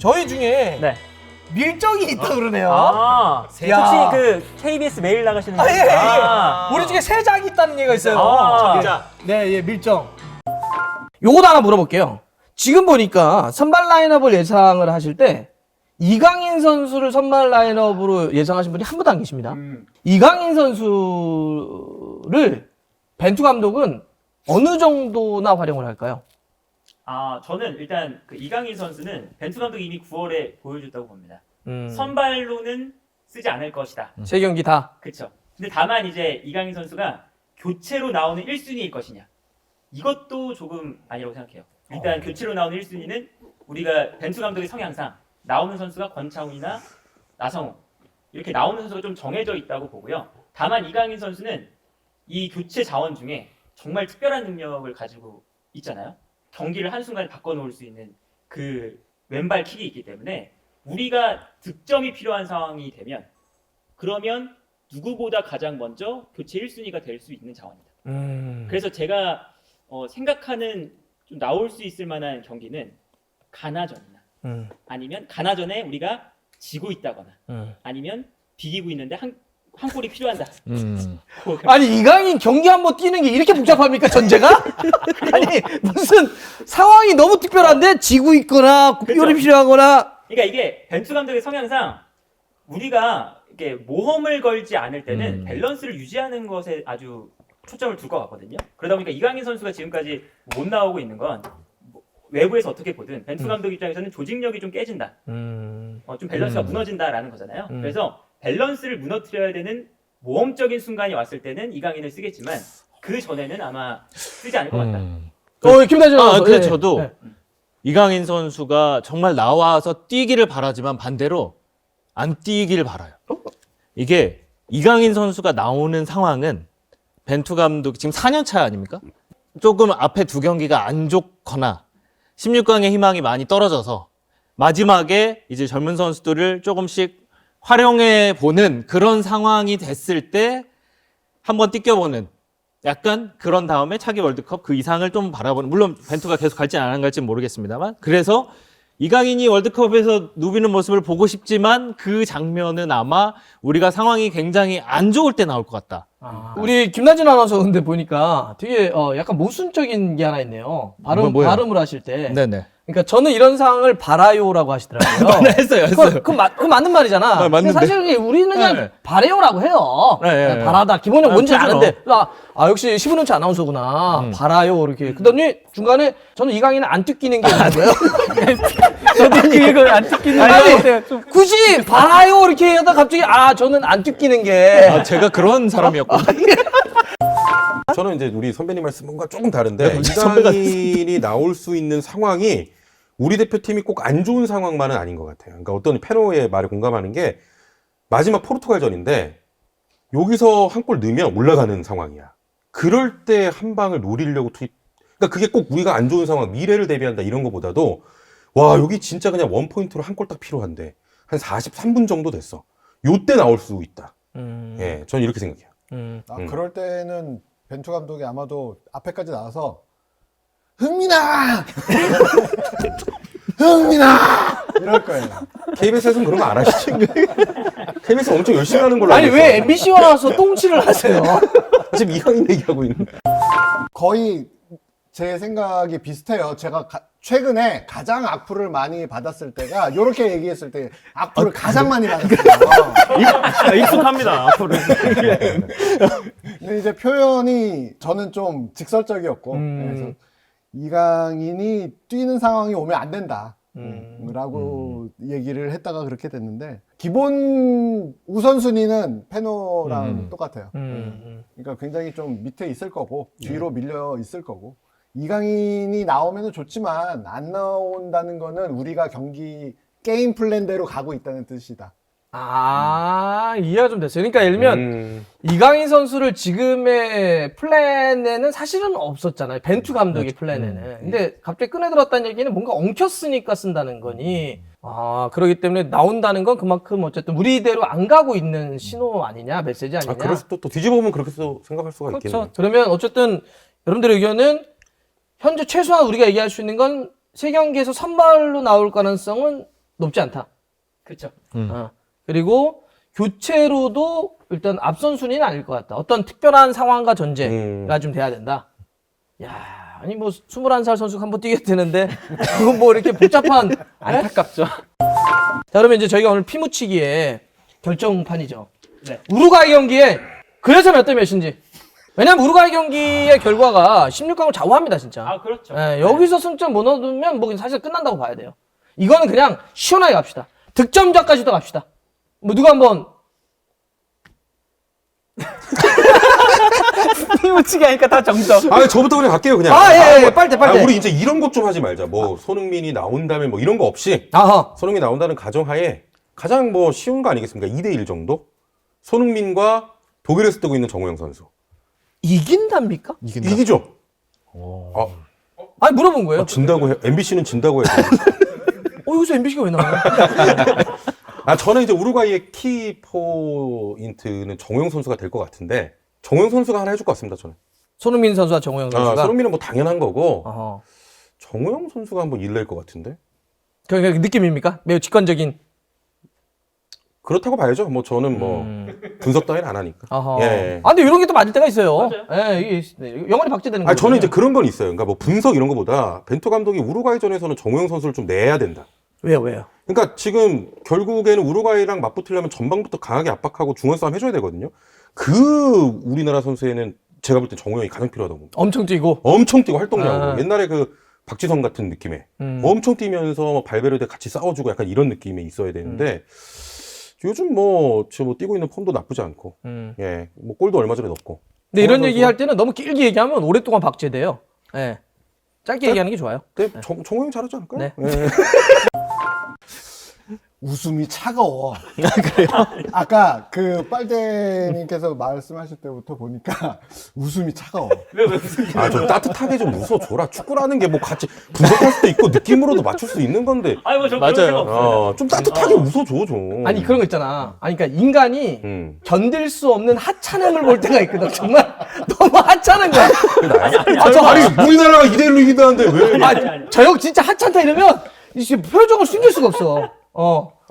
저희 중에 네. 밀정이 있다 그러네요. 아, 혹시 야. 그 KBS 매일 나가시는 아, 예, 예. 아. 우리 중에 세 장이 있다는 얘기가 있어요. 아. 네, 예, 밀정. 요거도 하나 물어볼게요. 지금 보니까 선발 라인업을 예상을 하실 때 이강인 선수를 선발 라인업으로 예상하신 분이 한 분도 안 계십니다. 이강인 선수를 벤투 감독은 어느 정도나 활용을 할까요? 아, 저는 일단 그 이강인 선수는 벤투 감독이 이미 9월에 보여줬다고 봅니다. 음. 선발로는 쓰지 않을 것이다. 세 경기 다. 그렇죠. 근데 다만 이제 이강인 선수가 교체로 나오는 1순위일 것이냐. 이것도 조금 아니라고 생각해요. 일단 교체로 나오는 1순위는 우리가 벤투 감독의 성향상 나오는 선수가 권창훈이나 나성호 이렇게 나오는 선수가 좀 정해져 있다고 보고요. 다만 이강인 선수는 이 교체 자원 중에 정말 특별한 능력을 가지고 있잖아요. 경기를 한순간에 바꿔놓을 수 있는 그 왼발 킥이 있기 때문에 우리가 득점이 필요한 상황이 되면 그러면 누구보다 가장 먼저 교체 1순위가 될 수 있는 자원이다. 그래서 제가 생각하는 좀 나올 수 있을 만한 경기는 가나전이나 아니면 가나전에 우리가 지고 있다거나 아니면 비기고 있는데 한 골이 필요하다. 아니 이강인 경기 한번 뛰는 게 이렇게 복잡합니까 전제가? 아니 무슨 상황이 너무 특별한데 지고 있거나 골이 필요하거나. 그러니까 이게 벤투 감독의 성향상 우리가 이렇게 모험을 걸지 않을 때는 밸런스를 유지하는 것에 아주 초점을 둘 것 같거든요. 그러다 보니까 이강인 선수가 지금까지 못 나오고 있는 건 외부에서 어떻게 보든 벤투 감독 입장에서는 조직력이 좀 깨진다. 좀 밸런스가 무너진다라는 거잖아요. 그래서 밸런스를 무너뜨려야 되는 모험적인 순간이 왔을 때는 이강인을 쓰겠지만 그 전에는 아마 쓰지 않을 것 같다. 김다진 선수. 근데 예. 저도 예. 이강인 선수가 정말 나와서 뛰기를 바라지만 반대로 안 뛰기를 바라요. 이게 이강인 선수가 나오는 상황은 벤투 감독 지금 4년 차 아닙니까? 조금 앞에 두 경기가 안 좋거나 16강의 희망이 많이 떨어져서 마지막에 이제 젊은 선수들을 조금씩 활용해 보는 그런 상황이 됐을 때 한번 뛰겨보는 약간 그런 다음에 차기 월드컵 그 이상을 좀 바라보는, 물론 벤투가 계속 갈지는 안 갈지는 모르겠습니다만, 그래서 이강인이 월드컵에서 누비는 모습을 보고 싶지만 그 장면은 아마 우리가 상황이 굉장히 안 좋을 때 나올 것 같다. 우리 김다진 아나운서 근데 보니까 되게 약간 모순적인 게 하나 있네요. 뭐예요? 발음을 하실 때. 네네. 그러니까 저는 이런 상황을 바라요라고 하시더라고요. 했어요. 그 맞는 말이잖아. 네, 맞는데. 근데 사실 우리는 그냥 네. 바래요라고 해요. 네, 네. 바라다. 기본적으로 뭔지 그죠. 아는데. 역시 15년차 아나운서구나. 바라요. 이렇게. 그러더니 중간에 저는 이강인은 안 뜯기는 게 있는 거예요. 저도 이걸 안 찍히는 아니, 굳이 바라요. 이렇게 하다 갑자기 저는 안 뜯기는 게. 제가 그런 사람이었군요. 저는 이제 우리 선배님 말씀과 조금 다른데 네, 선배가 이강인이 나올 수 있는 상황이 우리 대표팀이 꼭 안 좋은 상황만은 아닌 것 같아요. 그러니까 어떤 패노의 말에 공감하는 게 마지막 포르투갈전인데 여기서 한 골 넣으면 올라가는 상황이야. 그럴 때 한 방을 노리려고 그러니까 그게 꼭 우리가 안 좋은 상황, 미래를 대비한다 이런 것보다도 와 여기 진짜 그냥 원 포인트로 한 골 딱 필요한데 한 43분 정도 됐어. 요때 나올 수 있다. 예, 저는 이렇게 생각해요. 그럴 때는 벤투 감독이 아마도 앞에까지 나와서 흥민아! 흥민아! 이럴 거예요. KBS에서는 그런 거 안 하시죠? KBS 엄청 열심히 하는 걸로 아니, 알고 왜 있어요. MBC와 나와서 똥치를 하세요? 지금 이강인 얘기하고 있는. 거의 제 생각이 비슷해요. 제가 최근에 가장 악플을 많이 받았을 때가 이렇게 얘기했을 때 악플을 가장 많이 받았어요. 익숙합니다. 앞으로. 근데 이제 표현이 저는 좀 직설적이었고 그래서 이강인이 뛰는 상황이 오면 안 된다 라고 얘기를 했다가 그렇게 됐는데 기본 우선순위는 페노랑 똑같아요. 그러니까 굉장히 좀 밑에 있을 거고 뒤로 밀려 있을 거고 이강인이 나오면 좋지만 안 나온다는 거는 우리가 경기 게임 플랜대로 가고 있다는 뜻이다. 이해가 좀 됐어요. 그러니까 예를 들면 이강인 선수를 지금의 플랜에는 사실은 없었잖아요. 벤투 감독의 플랜에는. 근데 갑자기 꺼내들었다는 얘기는 뭔가 엉켰으니까 쓴다는 거니. 그렇기 때문에 나온다는 건 그만큼 어쨌든 우리대로 안 가고 있는 신호 아니냐, 메시지 아니냐. 그럴 수도 또 뒤집어보면 그렇게 생각할 수가 있겠네요. 그렇죠. 그러면 어쨌든 여러분들의 의견은 현재 최소한 우리가 얘기할 수 있는 건 세 경기에서 선발로 나올 가능성은 높지 않다. 그렇죠. 어. 그리고 교체로도 일단 앞선 순위는 아닐 것 같다. 어떤 특별한 상황과 전제가 좀 돼야 된다. 야, 아니 뭐 21살 선수가 한번 뛰게 되는데 그건 뭐 이렇게 복잡한 안타깝죠. 자, 그러면 이제 저희가 오늘 피묻히기에 결정판이죠. 네. 우루과이 경기에 그래서 몇 대 몇인지. 왜냐면 우루과이 경기의 결과가 16강을 좌우합니다, 진짜. 아, 그렇죠. 예, 여기서 승점 못 얻으면 뭐 사실 끝난다고 봐야 돼요. 이거는 그냥 시원하게 갑시다. 득점자까지도 갑시다. 뭐 누가 한번 피묻히기 하니까 다 정적. 아, 저부터 그냥 갈게요, 그냥. 예, 빨리. 아, 우리 이제 이런 것 좀 하지 말자. 뭐, 손흥민이 나온다면 뭐 이런 거 없이. 아하. 손흥민이 나온다는 가정하에 가장 뭐 쉬운 거 아니겠습니까? 2대1 정도? 손흥민과 독일에서 뛰고 있는 정우영 선수. 이긴답니까? 이기죠? 아니, 물어본 거예요. 진다고 해. MBC는 진다고 해요. 여기서 MBC가 왜 나와요? 아, 저는 이제 우루과이의 키 포인트는 정우영 선수가 될 것 같은데, 정우영 선수가 하나 해줄 것 같습니다, 저는. 손흥민 선수와 정우영 선수가. 손흥민은 뭐 당연한 거고, 어허. 정우영 선수가 한번 일낼 것 같은데? 그게 느낌입니까? 매우 직관적인. 그렇다고 봐야죠. 뭐 저는 뭐 분석 따위는 안 하니까. 어허. 예. 아, 근데 이런 게 또 맞을 때가 있어요. 맞아요. 예, 이게 영원히 박제되는 아, 거예요. 저는 이제 그런 건 있어요. 그러니까 뭐 분석 이런 거보다 벤투 감독이 우루과이전에서는 정우영 선수를 좀 내야 된다. 왜요? 그러니까 지금 결국에는 우루과이랑 맞붙으려면 전방부터 강하게 압박하고 중원 싸움 해줘야 되거든요. 그 우리나라 선수에는 제가 볼 때 정우영이 가장 필요하다고 봅니다. 엄청 뛰고. 엄청 뛰고 활동량으로. 아. 옛날에 그 박지성 같은 느낌의 엄청 뛰면서 발베르데 같이 싸워주고 약간 이런 느낌이 있어야 되는데 요즘 뭐 지금 뭐 뛰고 있는 폼도 나쁘지 않고 예, 뭐 골도 얼마 전에 넣었고. 근데 이런 정우영 얘기 할 때는 너무 길게 얘기하면 오랫동안 박제돼요. 예. 짧게 얘기하는 게 좋아요. 근데 정우영 잘하지 않을까요? 네. 예. 웃음이 차가워. 그래요? 아까 그 빨대님께서 말씀하실 때부터 보니까 웃음이 차가워. 왜 무슨 아, 좀 따뜻하게 좀 웃어줘라. 축구라는 게 뭐 같이 분석할 수도 있고 느낌으로도 맞출 수 있는 건데. 아니 뭐저 맞아요. 그런 생각 없어요. 좀 따뜻하게 웃어줘 좀. 아니, 그런 거 있잖아. 아니, 그러니까 인간이 음. 견딜 수 없는 하찮음을 볼 때가 있거든. 정말 너무 하찮은 거야. 아니 우리나라가 2대1로 이긴다는데 왜? 아, 저 형 진짜 하찮다 이러면 이제 표정을 숨길 수가 없어.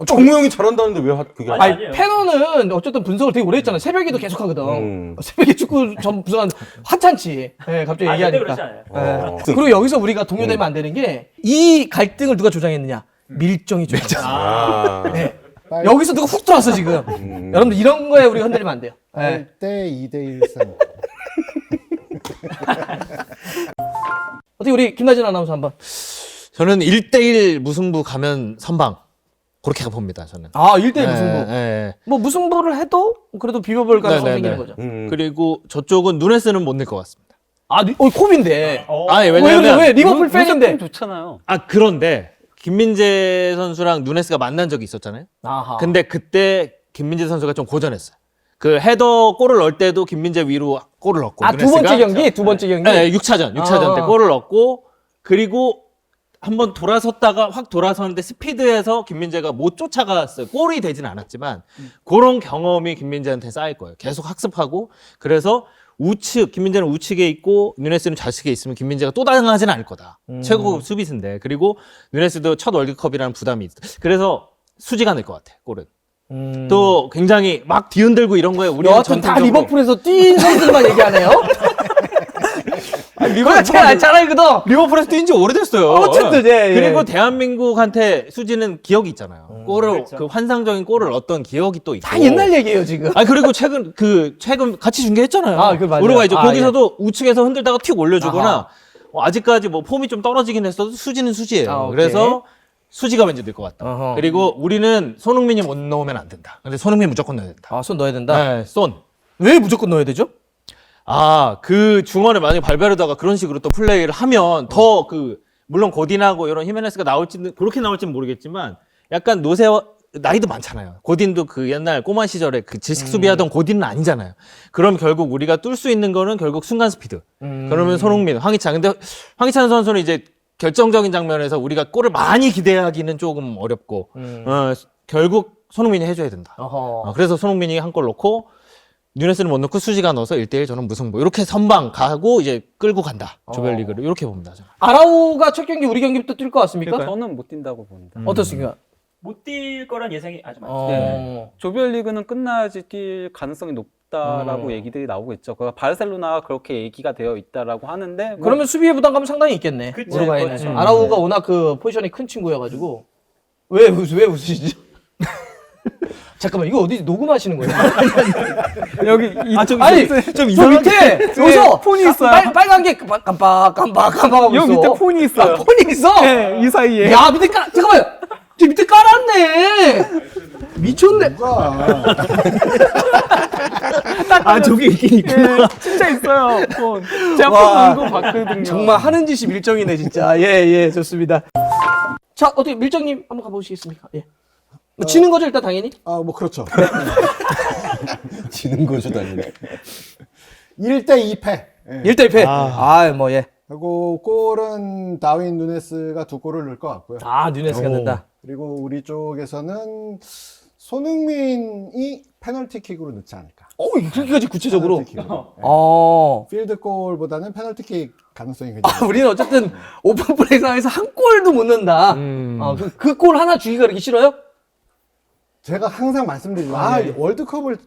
정우영이 잘한다는데 왜 그게? 아니, 아니, 아니에요. 패너는 어쨌든 분석을 되게 오래 했잖아. 새벽에도 계속 하거든. 새벽에 축구 전 분석한 하찮지. 예, 갑자기 아, 절대 얘기하니까. 그렇지 않아요. 예. 그리고 여기서 우리가 동요되면 안 되는 게 이 갈등을 누가 조장했느냐? 밀정이 조장했어. 아. 네. 여기서 누가 훅 들어왔어 지금. 여러분들 이런 거에 우리가 흔들리면 안 돼요. 예. 8대 2대 1승. 어떻게 우리 김나진 아나운서 한번. 저는 1대1 무승부 가면 선방. 그렇게 봅니다, 저는. 아, 1대1 무승부. 예. 뭐 무승부를 해도 그래도 비벼볼 가능성이 네, 네, 생기는 네. 거죠. 그리고 저쪽은 누네스는 못 낼 것 같습니다. 아, 콥인데. 아니, 왜 왜냐면. 리버풀 팬인데. 좋잖아요. 아, 그런데 김민재 선수랑 누네스가 만난 적이 있었잖아요. 아하. 근데 그때 김민재 선수가 좀 고전했어요. 그 헤더 골을 넣을 때도 김민재 위로 골을 넣고. 아, 두 번째 경기? 두 번째 경기? 네, 6차전 때 골을 넣고, 그리고 한번 돌아섰다가 확 돌아서는데 스피드에서 김민재가 못 쫓아갔어요. 골이 되진 않았지만 그런 경험이 김민재한테 쌓일 거예요. 계속 학습하고. 그래서 우측, 김민재는 우측에 있고 누네스는 좌측에 있으면 김민재가 또 당하지는 않을 거다. 최고급 수비수인데. 그리고 누네스도 첫 월드컵이라는 부담이 있어. 그래서 수지가 낼 것 같아, 골은. 또 굉장히 막 뒤흔들고 이런 거에 우리는 여하튼 다 전통적으로 리버풀에서 뛴 선수들만 얘기하네요. 리버풀 제일 알잖아, 이거도. 리버풀에서 뛴 지 오래됐어요. 어쨌든, 예. 그리고 대한민국한테 수지는 기억이 있잖아요. 골을 그렇죠. 그 환상적인 골을 얻던 기억이 또 있고. 다 옛날 얘기예요, 지금. 아니 그리고 최근 같이 중계했잖아요. 아, 그 맞아요. 우루과이죠. 아, 거기서도 우측에서 흔들다가 튀어 올려주거나 아하. 아직까지 뭐 폼이 좀 떨어지긴 했어도 수지는 수지예요. 아, 오케이. 그래서 수지가 왠지 늘 것 같다. 어허. 그리고 우리는 손흥민이 못 넣으면 안 된다. 근데 손흥민 무조건 넣어야 된다. 아, 손 넣어야 된다. 네, 손. 왜 무조건 넣어야 되죠? 아, 그 중원에 만약에 발베르다가 그런 식으로 또 플레이를 하면 더 물론 고딘하고 이런 히메네스가 나올지는, 그렇게 나올지는 모르겠지만 약간 노세와, 나이도 많잖아요. 고딘도 그 옛날 꼬마 시절에 그 질식 수비하던 고딘은 아니잖아요. 그럼 결국 우리가 뚫을 수 있는 거는 결국 순간 스피드. 그러면 손흥민, 황희찬. 근데 황희찬 선수는 이제 결정적인 장면에서 우리가 골을 많이 기대하기는 조금 어렵고, 결국 손흥민이 해줘야 된다. 어허. 그래서 손흥민이 한 골 넣고, 누네스는 못 넣고 수지가 넣어서 1대1 저는 무승부. 이렇게 선방 가고 이제 끌고 간다. 조별리그를. 이렇게 봅니다. 저는. 아라우가 첫 경기 우리 경기부터 뛸 것 같습니까? 저는 못 뛴다고 봅니다. 어떻습니까? 못 뛸 거란 예상이 아주 많죠. 어. 조별리그는 끝나야지 뛸 가능성이 높다라고 얘기들이 나오고 있죠. 그 바르셀로나가 그렇게 얘기가 되어 있다라고 하는데 뭐 그러면 수비의 부담감 상당히 있겠네. 그치, 우루과이는. 그렇죠. 아라우가 워낙 그 포지션이 큰 친구여가지고 왜 웃으시죠? 잠깐만 이거 어디 녹음하시는 거예요? 여기 좀 아니 좀 저 이상하게 밑에 여기서 폰이 있어요. 빨간 게 깜빡하고 여기 있어. 밑에 폰이 있어요. 아, 폰이 있어? 네, 이 사이에. 야 밑에 잠깐만 저 밑에 깔았네. 미쳤네. 누가 저기 있긴 있구나. 진짜 있어요. 폰. 제가 와. 폰 온거 봤거든요. 정말 하는 짓이 밀정이네 진짜. 예 좋습니다. 자 어떻게 밀정님 한번 가보시겠습니까? 예. 뭐 지는 거죠 일단 당연히. 뭐 그렇죠. 지는 거죠, 당연히. 1대 2패. 1대 1패. 뭐 예. 그리고 골은 다윈 누네스가 2골을 넣을 것 같고요. 누네스가 넣는다. 그리고 우리 쪽에서는 손흥민이 페널티킥으로 넣지 않을까. 그렇게까지 구체적으로. 페널티킥으로. 필드골보다는 페널티킥 가능성이 굉장히 우리는 어쨌든 오픈 플레이 상황에서 한 골도 못 넣는다. 그 골 하나 주기가 그렇게 싫어요? 제가 항상 말씀드리지만 월드컵을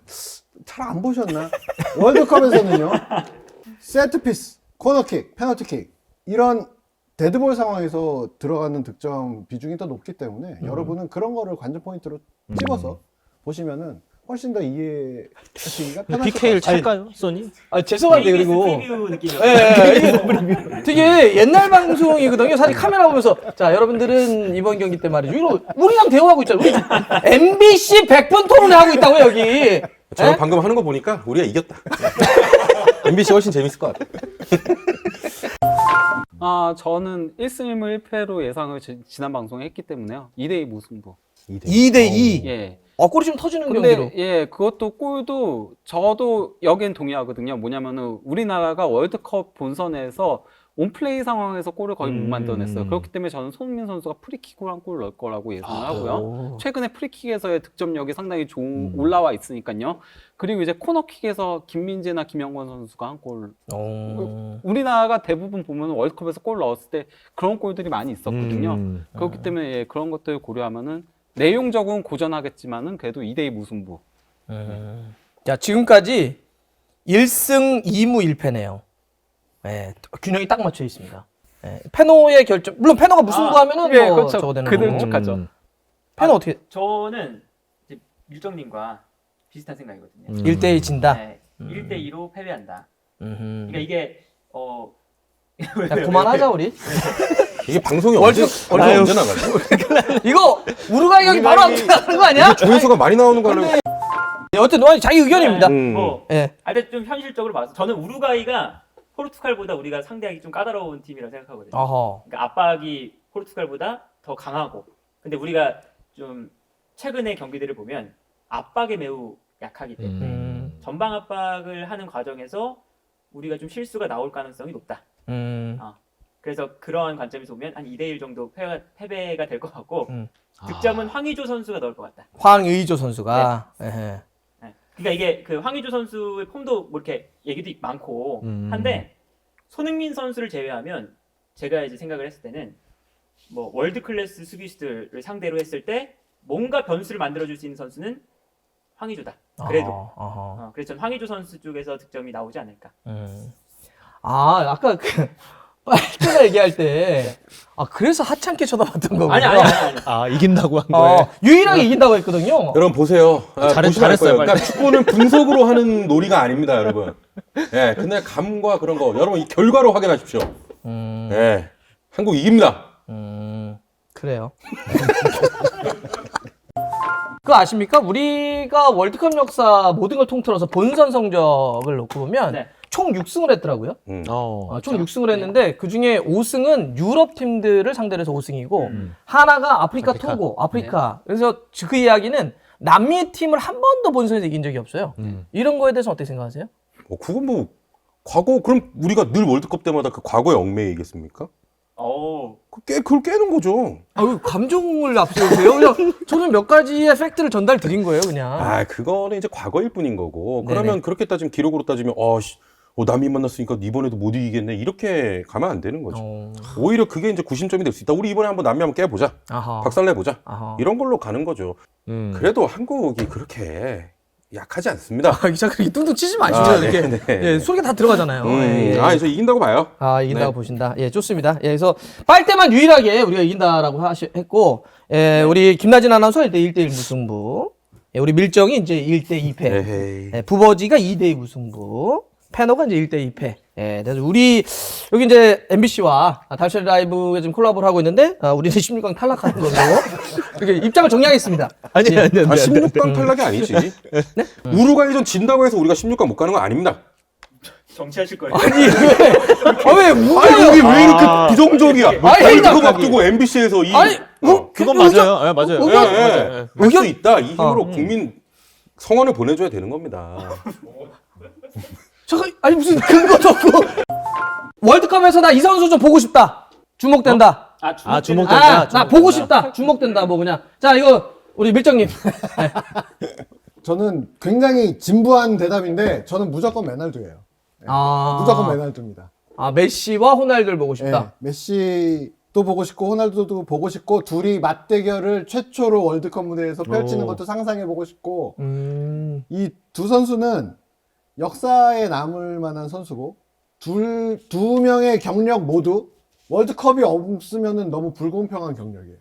잘 안 보셨나? 월드컵에서는요 세트피스, 코너킥, 페널티킥 이런 데드볼 상황에서 들어가는 득점 비중이 더 높기 때문에 여러분은 그런 거를 관전 포인트로 집어서 보시면은 훨씬 더 이해하시기가 편하실 것 PK를 같아요. 찰까요, 소니? 죄송한데 그리고 프리뷰 느낌이었어요. 예, 되게 옛날 방송이거든요. 사실 카메라 보면서 자 여러분들은 이번 경기 때 말이죠. 이거 우리랑 대화하고 있잖아요. 우리 MBC 100분 토론회 하고 있다고 여기. 저는 예? 방금 하는 거 보니까 우리가 이겼다. MBC 훨씬 재밌을 것 같아. 저는 1승 1무 1패로 예상을 지난 방송에 했기 때문에요. 2대2 무승부. 2대2. 예. 골이 좀 터지는 경기로. 근데 그것도 골도 저도 여긴 동의하거든요. 뭐냐면은 우리나라가 월드컵 본선에서 온플레이 상황에서 골을 거의 못 만들어냈어요. 그렇기 때문에 저는 손흥민 선수가 프리킥으로 한 골 넣을 거라고 예상을 하고요. 최근에 프리킥에서의 득점력이 상당히 올라와 있으니까요. 그리고 이제 코너킥에서 김민재나 김영권 선수가 한 골. 우리나라가 대부분 보면 월드컵에서 골 넣었을 때 그런 골들이 많이 있었거든요. 그렇기 때문에 그런 것들 고려하면은 내용적으로는 고전하겠지만은 그래도 2대2 무승부. 자 지금까지 1승 2무 1패네요. 예, 균형이 딱 맞춰 있습니다. 예, 페노의 결정 물론 페노가 무승부 하면은 뭐 그렇죠. 저거 되는 그대로 거고. 쭉 가죠. 페노 어떻게 저는 이제 밀정님과 비슷한 생각이거든요. 1대1 진다. 네, 1대2로 패배한다. 음흠. 그러니까 이게 야, 그만하자 우리. 이게 방송이 월드- 언제 나가죠? 이거 우루과이 형이 바로 앞에 나가는 거 아니야? 조회수가 많이 나오는 거 하려고. 여튼 너 자기 의견입니다. 뭐, 예. 근데 좀 현실적으로 봐서 저는 우루과이가 포르투갈보다 우리가 상대하기 좀 까다로운 팀이라고 생각하거든요. 어허. 그러니까 압박이 포르투갈보다 더 강하고, 근데 우리가 좀 최근의 경기들을 보면 압박에 매우 약하기 때문에 전방 압박을 하는 과정에서 우리가 좀 실수가 나올 가능성이 높다. 그래서 그런 관점에서 보면 한 2대1 정도 패배가 될 것 같고 득점은 황의조 선수가 넣을 것 같다. 황의조 선수가. 에헤. 네. 그러니까 이게 그 황의조 선수의 폼도 뭐 이렇게 얘기도 많고 한데 손흥민 선수를 제외하면 제가 이제 생각을 했을 때는 뭐 월드 클래스 수비수들을 상대로 했을 때 뭔가 변수를 만들어줄 수 있는 선수는 황의조다. 그래도. 그래서 전 황의조 선수 쪽에서 득점이 나오지 않을까. 아까 그 빨대가 얘기할 때 그래서 하찮게 쳐다봤던 거군요. 아니. 이긴다고 한 거예요? 유일하게 이긴다고 했거든요. 여러분 보세요. 보시면 알 잘했어요, 거예요. 그러니까 축구는 분석으로 하는 놀이가 아닙니다, 여러분. 예, 근데 감과 그런 거 여러분 이 결과로 확인하십시오. 예, 한국 이깁니다. 그래요. 그거 아십니까? 우리가 월드컵 역사 모든 걸 통틀어서 본선 성적을 놓고 보면 네. 총 6승을 했더라고요. 총 6승을 했는데 그 중에 5승은 유럽 팀들을 상대로 해서 5승이고 하나가 아프리카 토고, 아프리카. 그래서 그 이야기는 남미의 팀을 한 번도 본선에서 이긴 적이 없어요. 이런 거에 대해서 어떻게 생각하세요? 그건 뭐 과거 그럼 우리가 늘 월드컵 때마다 그 과거의 얽매이겠습니까? 그걸 깨는 거죠. 감정을 앞세우세요? 그냥 저는 몇 가지의 팩트를 전달 드린 거예요, 그냥. 그거는 이제 과거일 뿐인 거고. 네네. 그러면 그렇게 따지면 기록으로 따지면 남이 만났으니까 이번에도 못 이기겠네 이렇게 가면 안 되는 거죠. 어. 오히려 그게 이제 구심점이 될 수 있다. 우리 이번에 한번 남미 한번 깨보자. 아하. 박살내보자. 아하. 이런 걸로 가는 거죠. 그래도 한국이 그렇게 약하지 않습니다. 기자 그렇게 뚱뚱 치지 마시죠. 아, 이렇게 네, 네. 예, 소리가 다 들어가잖아요. 예, 예. 저 이긴다고 봐요. 이긴다고 네. 보신다. 예, 좋습니다. 예, 그래서 빨대만 유일하게 우리가 이긴다라고 했고, 예, 우리 김나진 아나운서 1대1 무승부. 예, 우리 밀정이 이제 1대2패. 에헤이. 예, 부버지가 2대2 무승부. 패너가 이제 1대2패. 예, 그래서 우리 여기 이제 MBC와 달걀 라이브에 지금 콜라보를 하고 있는데, 우리는 16강 탈락하는 걸로 이렇게 입장을 정리하겠습니다. 아니 16강 탈락이 아니지. 네? 우루과이전 진다고 해서 우리가 16강 못 가는 건 아닙니다. 정치하실 거예요. 아니 왜 여기 왜 이렇게 부정적이야? 아니, 그거 나- 앞두고 MBC에서 아니, 그건 의견- 맞아요. 예, 맞아요. 의견- 예, 맞아요. 예. 할 수 있다. 이 힘으로 국민 성원을 보내줘야 되는 겁니다. 아니 무슨 근거도 없고 월드컵에서 나 이 선수 좀 보고 싶다. 주목된다. 주목된다. 나 보고 싶다. 주목된다. 뭐 그냥. 자, 이거 우리 밀정님. 저는 굉장히 진부한 대답인데 저는 무조건 메날두예요. 무조건 메날두입니다. 메시와 호날두를 보고 싶다. 네, 메시도 보고 싶고 호날두도 보고 싶고 둘이 맞대결을 최초로 월드컵 무대에서 펼치는 것도 상상해 보고 싶고 이 두 선수는 역사에 남을 만한 선수고 두 명의 경력 모두 월드컵이 없으면은 너무 불공평한 경력이에요.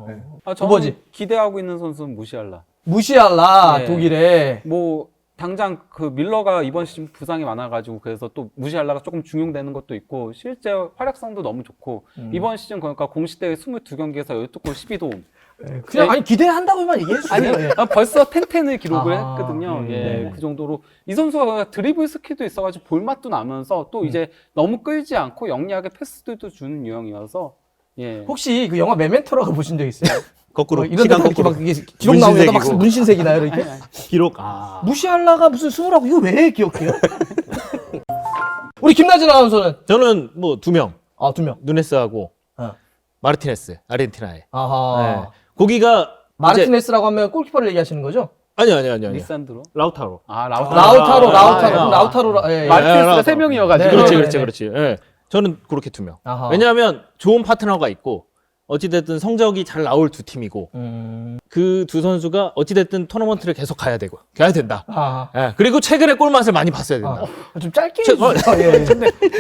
네. 저는 두버지. 기대하고 있는 선수는 무시할라. 무시할라 네. 독일에. 뭐 당장 그 밀러가 이번 시즌 부상이 많아가지고 그래서 또 무시할라가 조금 중용되는 것도 있고 실제 활약상도 너무 좋고 이번 시즌 그러니까 공식 대회 22경기에서 12골 12도움. 그냥 아니 기대한다고만 얘기했어요. 아니 벌써 10-10을 기록을 아하. 했거든요. 네. 그 정도로 이 선수가 드리블 스킬도 있어가지고 볼맛도 나면서 또 이제 너무 끌지 않고 영리하게 패스들도 주는 유형이어서 혹시 그 영화 메멘토라고 보신 적 있어요? 거꾸로 이런 데 시간 이렇게 거꾸로 막 이게 기록 나오면 막 문신색이고. 문신색이 나요, 이렇게. 기록 무시할라가 무슨 스물하고 이거 왜 기억해요? 우리 김나진 아나운서는 저는 뭐 2명 두 명. 누네스하고 어. 마르티네스 아르헨티나에. 아하. 네. 거기가 마르티네스라고 하면 골키퍼를 얘기하시는 거죠? 아니요. 리산드로. 라우타로. 라우타로. 그럼 라우타로. 예, 예. 마르티네스가 예, 3명이어가지고. 네. 그렇지. 예. 저는 그렇게 2명. 아하. 왜냐하면 좋은 파트너가 있고 어찌됐든 성적이 잘 나올 두 팀이고 그 두 선수가 어찌됐든 토너먼트를 계속 가야 된다. 아, 예. 그리고 최근에 골맛을 많이 봤어야 된다. 좀 짧게 최- 해주세요. 예.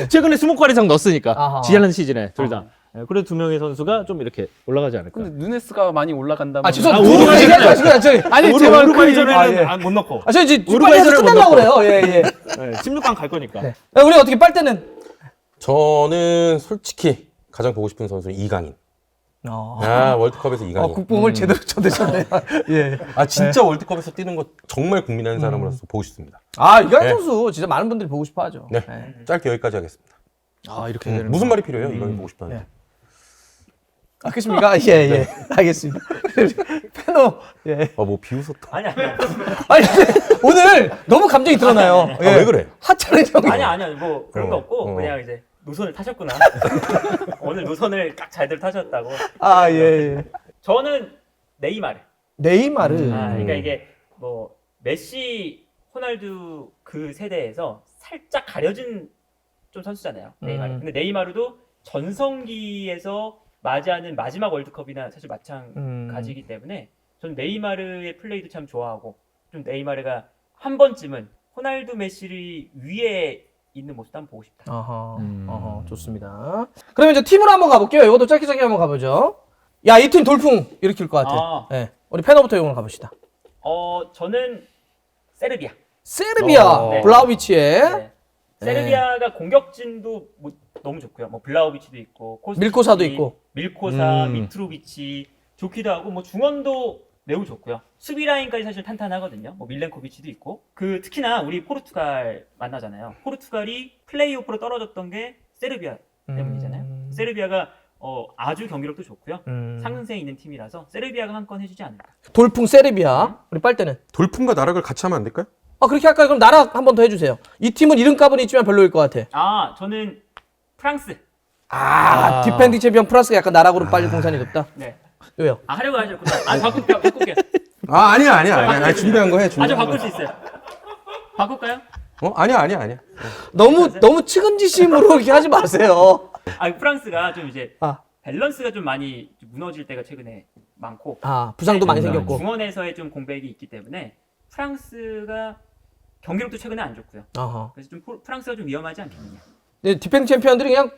최근에 20골 이상 넣었으니까 아하. 지난 시즌에 둘 다. 예, 그래서 2명의 선수가 좀 이렇게 올라가지 않을까. 근데 누네스가 많이 올라간다면. 죄송합니다. 우루과이 얘기하지 마시고요. 저기. 아니 제가 우루과이전에는 못 넣고. 저 이제 우루과이전을 빨리 못 끝내려고 넣고. 그래요. 예, 예. 16강 갈 거니까. 네. 우리 어떻게 빨대는? 저는 솔직히 가장 보고 싶은 선수는 이강인. 월드컵에서 이강인. 국뽕을 제대로 쳐드셨네요. 예. 진짜 월드컵에서 뛰는 거 정말 국민한 사람으로서 보고 싶습니다. 이강인 네. 선수 진짜 많은 분들이 보고 싶어 하죠. 네, 짧게 여기까지 하겠습니다. 이렇게 되는 무슨 말이 필요해요? 이강인 보고 싶다는. 네. 그렇습니까? 예. 알겠습니다. 패너, 예. 뭐 비웃었다. 아니. 아니, 근데 오늘 너무 감정이 드러나요. 예. 왜 그래? 하찮은 형이. 아니 뭐 그런 거 없고 그냥 이제 노선을 타셨구나. 오늘 노선을 딱 잘들 타셨다고. 예. 저는 네이마르. 네이마르. 그러니까 이게 뭐 메시, 호날두 그 세대에서 살짝 가려진 좀 선수잖아요. 네이마르. 근데 네이마르도 전성기에서 맞이하는 마지막 월드컵이나 사실 마찬가지이기 때문에 저는 네이마르의 플레이도 참 좋아하고 좀 네이마르가 한 번쯤은 호날두, 메시를 위에 있는 모습도 한번 보고 싶다. 좋습니다. 그러면 이제 팀으로 한번 가볼게요. 이것도 짧게 한번 가보죠. 이 팀 돌풍 일으킬 것 같아. 네. 우리 패너부터 이걸 가봅시다. 저는 세르비아. 세르비아, 네. 블라우비치의 네. 세르비아가 공격진도 뭐 너무 좋고요. 뭐 블라우비치도 있고, 밀코사도 있고. 밀코사, 미트로비치 좋기도 하고, 뭐 중원도 매우 좋고요. 수비 라인까지 사실 탄탄하거든요. 뭐 밀렌코비치도 있고. 특히나 우리 포르투갈 만나잖아요. 포르투갈이 플레이오프로 떨어졌던 게 세르비아 때문이잖아요. 세르비아가 아주 경기력도 좋고요. 상승세에 있는 팀이라서 세르비아가 한 건 해주지 않을까. 돌풍 세르비아. 우리 빨대는. 돌풍과 나락을 같이 하면 안 될까요? 그렇게 할까요? 그럼 나락 한 번 더 해주세요. 이 팀은 이름값은 있지만 별로일 것 같아. 저는 프랑스. 디펜딩 챔피언 프랑스가 약간 나락으로 빨리 공산이 높다. 네. 왜요? 하려고 하셨구나. 바꿀게요. 아니야. 준비한 거 해. 저 바꿀 수 있어요. 바꿀까요? 아니야. 너무 측은지심으로 이렇게 하지 마세요. 프랑스가 좀 이제 아. 밸런스가 좀 많이 무너질 때가 최근에 많고 부상도 많이 네, 생겼고. 중원에서의 좀 공백이 있기 때문에 프랑스가 경기력도 최근에 안 좋고요. 아하. 그래서 좀 프랑스가 좀 위험하지 않겠느냐. 네, 디펜딩 챔피언들이 그냥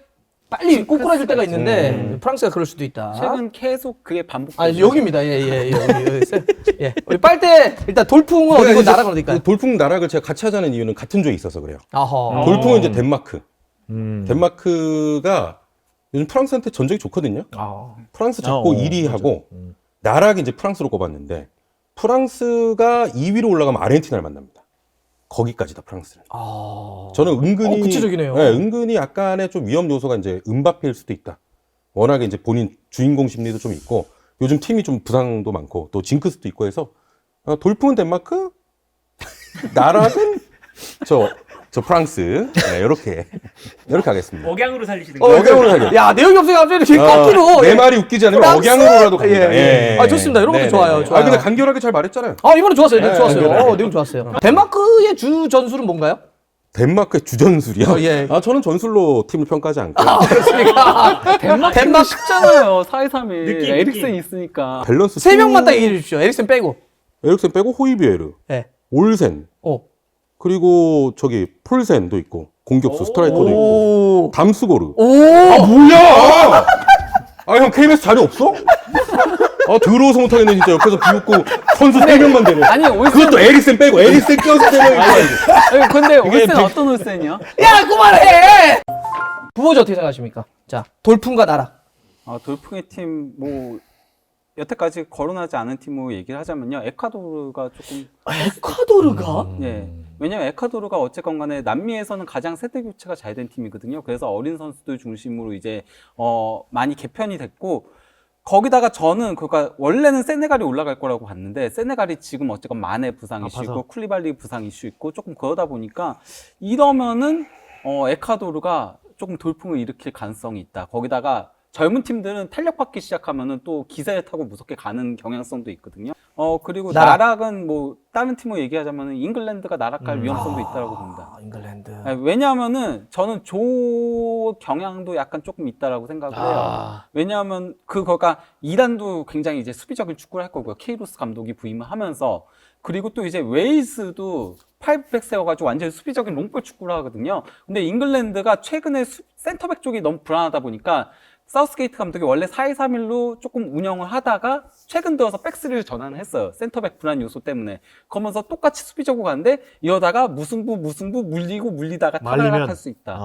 빨리 꼬꾸라질 때가 있는데 프랑스가 그럴 수도 있다. 최근 계속 그게 반복되고 아 여기입니다. 여기 있어요. 예. 우리 빨대 일단 돌풍은 어디고 나라가 어딜까요? 돌풍 나락을 제가 같이 하자는 이유는 같은 조에 있어서 그래요. 아하. 돌풍은 이제 덴마크. 덴마크가 요즘 프랑스한테 전적이 좋거든요. 프랑스 잡고 1위 하고 나락이 이제 프랑스로 꼽았는데 프랑스가 2위로 올라가면 아르헨티나를 만납니다. 거기까지다 프랑스는. 저는 은근히 구체적이네요. 네, 은근히 약간의 좀 위험 요소가 이제 음바페일 수도 있다. 워낙에 이제 본인 주인공 심리도 좀 있고 요즘 팀이 좀 부상도 많고 또 징크스도 있고 해서 돌풍은 덴마크, 나락은 저 프랑스. 네, 이렇게 하겠습니다. 억양으로 살리시는 억양으로 살려. 야 내용이 없으니까 갑자기 이렇게 꺾기로. 내 말이 웃기지 않으면 프랑스? 억양으로라도 갑니다. 예. 좋습니다. 이런 것도 좋아요. 좋아요. 근데 간결하게 잘 말했잖아요. 이번에 좋았어요. 네, 좋았어요. 내용 좋았어요. 덴마크의 주 전술은 뭔가요? 덴마크의 주전술이요? 예. 저는 전술로 팀을 평가하지 않고 그렇습니까? 덴마크 쉽잖아요. 4-2-3-1 느낌. 에릭센 있으니까. 밸런스 세 명만 딱 얘기해 주십시오. 에릭센 빼고. 에릭센 빼고 호이비에르, 예. 올센, 그리고 저기 폴센도 있고 공격수 스트라이커도 있고 담스고르. 뭐야? 형 KBS 자리 없어? 들어오서 못하겠네 진짜. 옆에서 비웃고 선수 3명만 되네. 아니 올센 그것도 에릭센 빼고 에릭센 껴서 3명이 근데 올센 어떤 올센이야? 야 그만해. 부모지 어떻게 생각하십니까? 자 돌풍과 나락. 돌풍의 팀 뭐 여태까지 거론하지 않은 팀으로 얘기를 하자면요. 에콰도르가 조금 에콰도르가? 예. 왜냐면 에콰도르가 어쨌건 간에 남미에서는 가장 세대 교체가 잘 된 팀이거든요. 그래서 어린 선수들 중심으로 이제 많이 개편이 됐고 거기다가 저는 그러니까 원래는 세네갈이 올라갈 거라고 봤는데 세네갈이 지금 어쨌건 마네 부상 이슈 있고 쿨리발리 부상 이슈 있고 조금 그러다 보니까 이러면은 에콰도르가 조금 돌풍을 일으킬 가능성이 있다. 거기다가 젊은 팀들은 탄력 받기 시작하면은 또 기세에 타고 무섭게 가는 경향성도 있거든요. 그리고 나락은 뭐 다른 팀으로 얘기하자면은 잉글랜드가 나락갈 위험성도 있다라고 봅니다. 잉글랜드. 왜냐하면은 저는 조 경향도 약간 조금 있다라고 생각을 해요. 왜냐하면 그거가 이란도 굉장히 이제 수비적인 축구를 할 거고요. 케이로스 감독이 부임을 하면서 그리고 또 이제 웨일스도 5백 세워가지고 완전히 수비적인 롱볼 축구를 하거든요. 근데 잉글랜드가 최근에 센터백 쪽이 너무 불안하다 보니까 사우스게이트 감독이 원래 4-2-3-1로 조금 운영을 하다가 최근 들어서 백스리를 전환을 했어요. 센터백 불안 요소 때문에. 그러면서 똑같이 수비적으로 가는데 이러다가 무승부 물리다가 탈락할 수 있다.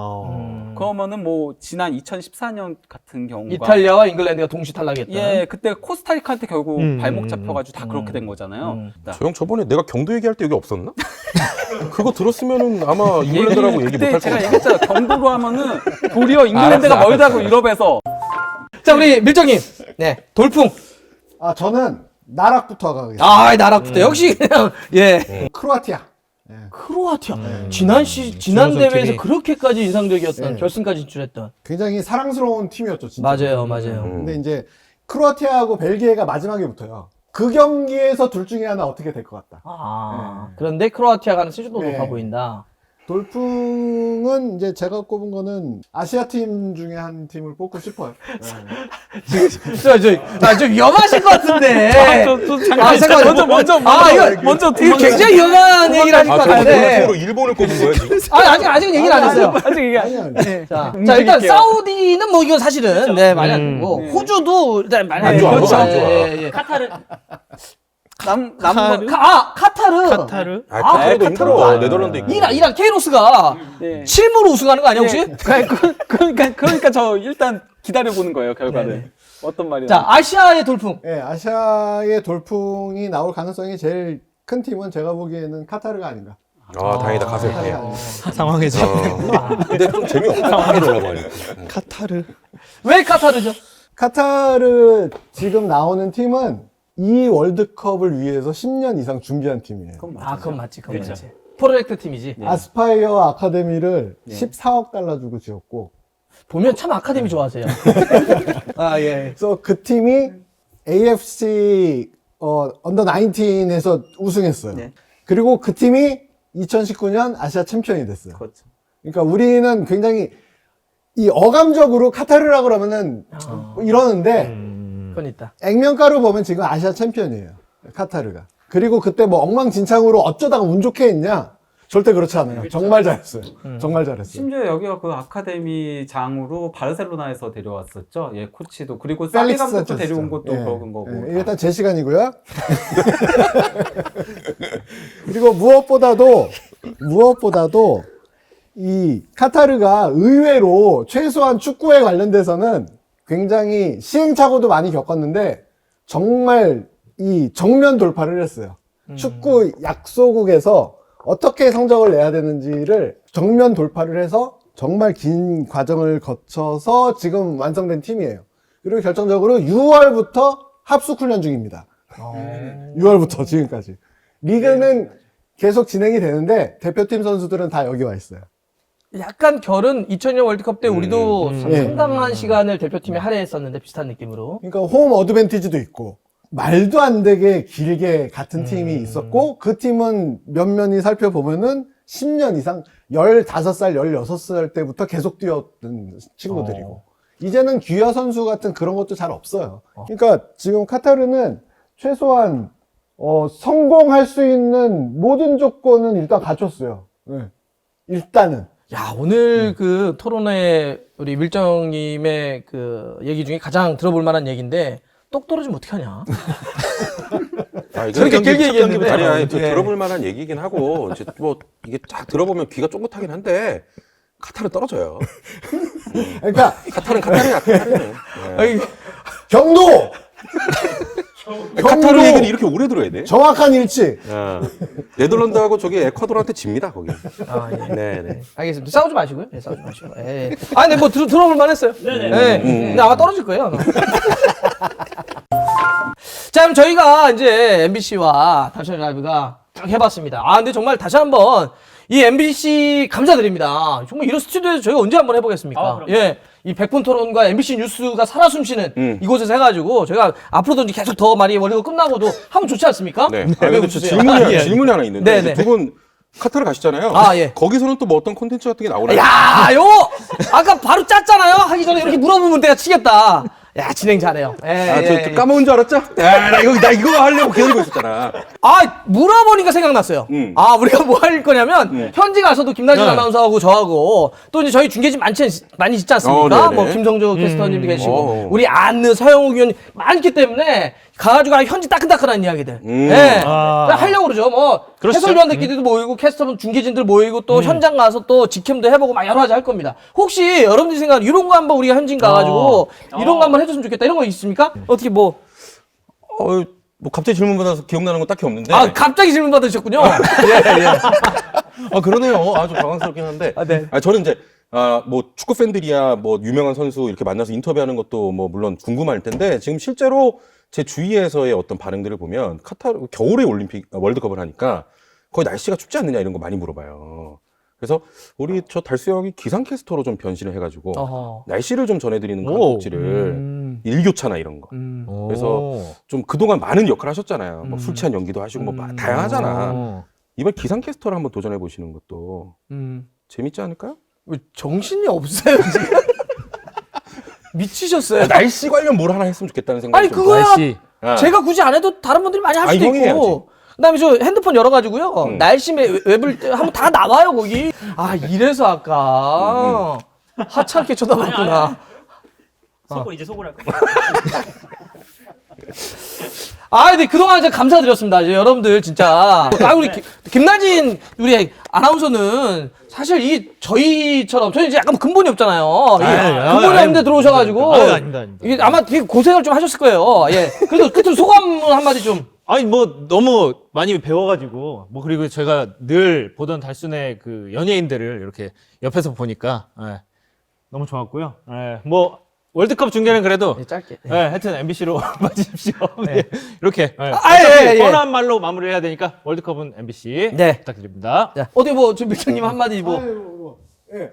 그러면은 뭐 지난 2014년 같은 경우가 이탈리아와 잉글랜드가 동시 탈락했다. 예, 그때 코스타리카한테 결국 발목 잡혀가지고 다 그렇게 된 거잖아요. 저 형 저번에 내가 경도 얘기할 때 여기 없었나? 그거 들었으면은 아마 잉글랜드라고 얘기 그때 못할 것 제가 같아. 얘기했잖아요. 경도로 하면은 도리어 잉글랜드가 멀다고 유럽에서. 자 우리 밀정님. 네 돌풍. 저는 나락부터 가겠습니다. 나락부터 역시 그냥 크로아티아. 크로아티아. 지난 준우승 대회에서 팀이. 그렇게까지 인상적이었던 네. 결승까지 진출했던. 굉장히 사랑스러운 팀이었죠, 진짜. 맞아요. 근데 이제 크로아티아하고 벨기에가 마지막에 붙어요. 그 경기에서 둘 중에 하나 어떻게 될 것 같다. 그런데 크로아티아 가능성이 좀 더 네. 높아 보인다. 돌풍은 이제 제가 꼽은 거는 아시아 팀 중에 한 팀을 뽑고 싶어요. 좀 위험하실 것 같은데. 잠깐 먼저 이거 굉장히 위험한 얘기를 하실 것 같은데. 저로 일본을 꼽은 거예요 지금? 아직 얘기는 안 했어요. 아직 이게 아니. 자, 일단 사우디는 뭐 이건 사실은 말이 안 되고 호주도 일단 말이 안 안 좋아, 되고 안 좋아. 카타르 카타르. 카타르도 힘들어. 네덜란드 있고. 이란 케이로스가 네. 실무로 우승하는 거 아니야 혹시? 그러니까 저 일단 기다려보는 거예요, 결과는. 어떤 말이나. 자, 아시아의 돌풍. 아시아의 돌풍이 나올 가능성이 제일 큰 팀은 제가 보기에는 카타르가 아닌가. 다행이다 가서 카타르가 이렇게. 아닌가. 상황에서 근데 좀 재미없다. 카타르라고 하니까. 카타르. 왜 카타르죠? 카타르 지금 나오는 팀은 이 월드컵을 위해서 10년 이상 준비한 팀이에요. 그건 맞지. 프로젝트 팀이지. 아스파이어 아카데미를 14억 달러 주고 지었고, 보면 참 아카데미 좋아하세요. 그래서 그 팀이 AFC 언더 19에서 우승했어요. 그리고 그 팀이 2019년 아시아 챔피언이 됐어요. 그렇죠. 그러니까 우리는 굉장히 이 어감적으로 카타르라 그러면은 이러는데 그건 있다. 액면가로 보면 지금 아시아 챔피언이에요. 카타르가. 그리고 그때 뭐 엉망진창으로 어쩌다가 운 좋게 했냐? 절대 그렇지 않아요. 정말 잘했어요. 정말 잘했어요. 심지어 여기가 그 아카데미 장으로 바르셀로나에서 데려왔었죠. 예, 코치도. 그리고 펠릭스 사비 감독도 산체스. 데려온 것도 예. 그런 거고. 예, 일단 제 시간이고요. 그리고 무엇보다도 이 카타르가 의외로 최소한 축구에 관련돼서는 굉장히 시행착오도 많이 겪었는데 정말 이 정면 돌파를 했어요. 축구 약소국에서 어떻게 성적을 내야 되는지를 정면 돌파를 해서 정말 긴 과정을 거쳐서 지금 완성된 팀이에요. 그리고 결정적으로 6월부터 합숙 훈련 중입니다. 6월부터 지금까지. 리그는 계속 진행이 되는데 대표팀 선수들은 다 여기 와 있어요. 약간 결은 2002년 월드컵 때 우리도 예. 상당한 시간을 대표팀에 할애했었는데 비슷한 느낌으로. 그러니까 홈 어드밴티지도 있고 말도 안 되게 길게 같은 팀이 있었고 그 팀은 면면히 살펴보면은 10년 이상 15살, 16살 때부터 계속 뛰었던 친구들이고 이제는 귀화 선수 같은 그런 것도 잘 없어요. 그러니까 지금 카타르는 최소한 성공할 수 있는 모든 조건은 일단 갖췄어요. 네. 일단은. 야, 오늘 그 토론회 우리 밀정님의 그 얘기 중에 가장 들어볼 만한 얘기인데 똑 떨어지면 어떡하냐. 저렇게 길게 얘기했는데. 아니, 예. 들어볼 만한 얘기긴 하고, 이제 뭐, 이게 딱 들어보면 귀가 쫑긋하긴 한데, 카타르 떨어져요. 그러니까 카타르는 카타르는. 네. 아니, 경도! 카타르 얘기는 이렇게 오래 들어야 돼. 정확한 일치. 네덜란드하고 저기 에콰도르한테 집니다, 거기. 아, 예. 네네. 알겠습니다. 싸우지 마시고요. 네, 싸우지 마시고. 예. 아, 근데 뭐 들어볼 만했어요. 네네. 예. 근데 아마 떨어질 거예요. 아마. 자, 그럼 저희가 이제 MBC와 다시 라이브가 쭉 해봤습니다. 아, 근데 정말 다시 한번 이 MBC 감사드립니다. 정말 이런 스튜디오에서 저희가 언제 한번 해보겠습니까? 아, 그럼요. 예. 이 100분 토론과 MBC 뉴스가 살아 숨쉬는 이곳에서 해가지고 저희가 앞으로도 이제 계속 더 많이 월드컵 끝나고도 하면 좋지 않습니까? 네. 네, 근데 저 주세요. 질문이 하나 있는데, 네네. 두 분 카타르 가시잖아요. 아, 예. 거기서는 또 뭐 어떤 콘텐츠 같은 게 나오나요? 야, 요거 아까 바로 짰잖아요. 하기 전에 이렇게 물어보면 내가 치겠다. 야, 진행 잘해요. 예, 저 까먹은 줄 알았죠? 야, 나 이거 하려고 기다리고 있었잖아. 아, 물어보니까 생각났어요. 아, 우리가 뭐 할 거냐면, 현지 가서도 김나진 네. 아나운서하고 저하고, 또 이제 저희 중계진 많이 있지 않습니까? 네네. 뭐, 김성조 캐스터님도 계시고, 어. 우리 안느, 서영욱 위원님 많기 때문에, 가가지고 현지 따끈따끈한 이야기들. 예. 아. 하려고 그러죠. 뭐, 그렇죠. 해설위원들끼리도 모이고, 캐스터 중계진들 모이고, 또 현장 가서 또 직캠도 해보고 막 여러 가지 할 겁니다. 혹시 여러분들이 생각하는 이런 거 한번 우리가 현진 가가지고, 이런 거 한번 해줬으면 좋겠다. 이런 거 있습니까? 어떻게 뭐. 뭐 갑자기 질문 받아서 기억나는 건 딱히 없는데. 아, 갑자기 질문 받으셨군요. 예, 예. 아, 그러네요. 아주 당황스럽긴 한데. 아, 네. 저는 이제, 뭐, 축구 팬들이야, 뭐, 유명한 선수 이렇게 만나서 인터뷰하는 것도 뭐, 물론 궁금할 텐데, 지금 실제로 제 주위에서의 어떤 반응들을 보면, 카타르, 겨울에 월드컵을 하니까, 거의 날씨가 춥지 않느냐 이런 거 많이 물어봐요. 그래서, 우리 저 달수 형이 기상캐스터로 좀 변신을 해가지고, 어허. 날씨를 좀 전해드리는 광고지를, 일교차나 이런 거. 그래서 좀 그동안 많은 역할을 하셨잖아요. 뭐 술 취한 연기도 하시고, 뭐, 다양하잖아. 이번 기상캐스터를 한번 도전해 보시는 것도 재밌지 않을까요? 왜 정신이 없어요, 지금? 미치셨어요. 날씨 관련 뭘 하나 했으면 좋겠다는 생각이 아니, 좀 그거야. 날씨. 아. 제가 굳이 안 해도 다른 분들이 많이 할 아니, 수도 형이 있고. 그다음에 저 핸드폰 열어가지고요. 날씨 웹을 하면 다 나와요, 거기. 아, 이래서 아까 하찮게 쳐다봤구나. 속고 이제 속을 할 거야. 아, 근데 그동안 진짜 감사드렸습니다. 이제 여러분들 진짜. 아, 우리 김나진 우리 아나운서는 사실 이 저희처럼 저희 이제 약간 근본이 없잖아요. 근본이 없는데 들어오셔가지고 아닙니다. 이게 아마 되게 고생을 좀 하셨을 거예요. 예. 그래도 끝으로 소감 한마디 좀. 아니 뭐 너무 많이 배워가지고 뭐 그리고 제가 늘 보던 달순의 그 연예인들을 이렇게 옆에서 보니까 너무 좋았고요. 뭐 월드컵 중계는 그래도 예, 짧게. 하여튼 MBC로 봐주십시오. 네. 이렇게 예, 예. 뻔한 말로 마무리해야 되니까 월드컵은 MBC 네. 부탁드립니다. 자, 어디 뭐 저 밀장님 한마디 뭐. 예.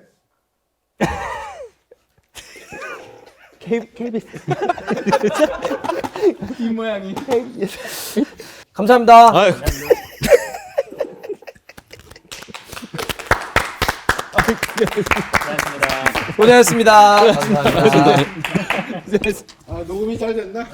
KBS. 이 모양이. 감사합니다. 아유. 고생하셨습니다. 고생하셨습니다. 감사합니다. 녹음이 잘 됐나?